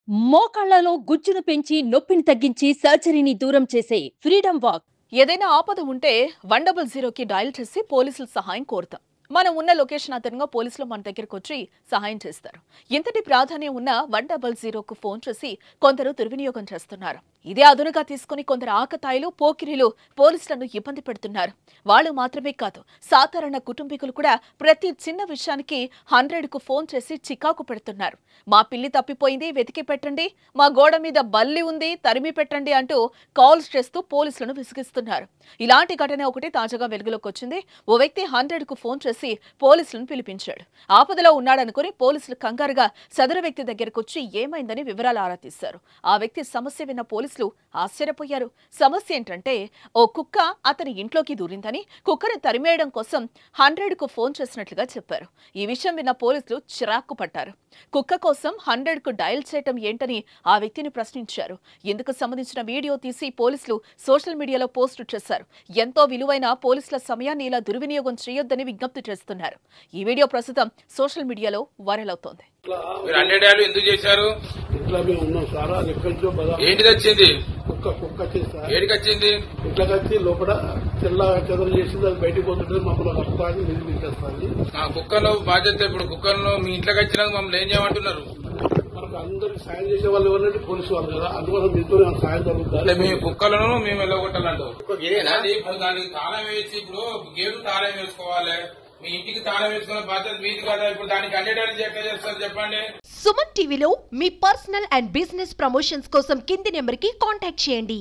మోకాళ్లలో గుజ్జును పెంచి నొప్పిని తగ్గించి సర్జరీని దూరం చేసే ఫ్రీడమ్ వాక్. ఏదైనా ఆపద ఉంటే 100కి డయల్ చేసి పోలీసుల సహాయం కోరుతాం. మనం ఉన్న లొకేషన్ ఆధారంగా పోలీసులు మన దగ్గరకు వచ్చి సహాయం చేస్తారు. ఇంతటి ప్రాధాన్యం ఉన్న 100కు ఫోన్ చేసి కొందరు దుర్వినియోగం చేస్తున్నారు. ఇదే అదునుగా తీసుకుని కొందరు ఆకతాయిలు పోకిరీలు పోలీసులను ఇబ్బంది పెడుతున్నారు. వాళ్ళు మాత్రమే కాదు, సాధారణ కుటుంబీకులు కూడా ప్రతి చిన్న విషయానికి 100కు ఫోన్ చేసి చికాకు పెడుతున్నారు. మా పిల్లి తప్పిపోయింది, వెతికి పెట్టండి, మా గోడ మీద బల్లి ఉంది, తరిమి పెట్టండి అంటూ కాల్స్ చేస్తూ పోలీసులను విసిగిస్తున్నారు. ఇలాంటి ఘటన ఒకటి తాజాగా వెలుగులోకి వచ్చింది. ఓ వ్యక్తి 100కు ఫోన్ చేసి పోలీసులను పిలిపించాడు. ఆపదలో ఉన్నాడనుకుని పోలీసులు కంగారుగా సదరు వ్యక్తి దగ్గరకు వచ్చి ఏమైందని వివరాలు ఆరా తీశారు. ఆ వ్యక్తి సమస్య విన్న పోలీసులు ఆశ్చర్యపోయారు. సమస్య ఏంటంటే, ఓ కుక్క అతని ఇంట్లోకి దూరిందని, కుక్కను తరిమేయడం కోసం 100కు ఫోన్ చేసినట్లుగా చెప్పారు. ఈ విషయం విన్న పోలీసులు చిరాకు పడ్డారు. కుక్క కోసం 100కు డయల్ చేయటం ఏంటని ఆ వ్యక్తిని ప్రశ్నించారు. ఇందుకు సంబంధించిన వీడియో తీసి పోలీసులు సోషల్ మీడియాలో పోస్టు చేశారు. ఎంతో విలువైన పోలీసుల సమయాన్ని ఇలా దుర్వినియోగం చేయొద్దని విజ్ఞప్తి చేస్తున్నారు. ఈ వీడియో ప్రస్తుతం సోషల్ మీడియాలో వైరల్ అవుతోంది. ఎందుకు చేశారు? ఏంటిది వచ్చింది? ఏడికి వచ్చింది? ఇట్లా వచ్చి లోపల తెల్ల చెదలు చేసింది, అది బయటకు పోతుంటే మమ్మల్ని రక్తాన్ని నీళ్ళు తీసుకొస్తుంది. కుక్కలో బాధ్యత. ఇప్పుడు కుక్కలను మీ ఇంట్లోకి వచ్చినాక మమ్మల్ని ఏం చేయమంటున్నారు? మనకు అందరికి సాయం చేసే వాళ్ళు ఎవరంటే పోలీసు వాళ్ళు కదా, అందుకోసం మీతో సాయం జరుగుతుంది. మీ కుక్కలను మేము వెళ్ళగొట్టాలంటారు. ఇప్పుడు దానికి తాళం వేసి, ఇప్పుడు గేటు తాళం వేసుకోవాలి, మీ ఇంటికి తాళం వేసుకునే బాధ్యత మీది కదా. ఇప్పుడు దానికి అన్నిటికీ ఎట్లా చేస్తారు చెప్పండి. సుమన్ టీవీలో మీ పర్సనల్ అండ్ బిజినెస్ ప్రమోషన్స్ కోసం కింది నెంబర్కి కాంటాక్ట్ చేయండి.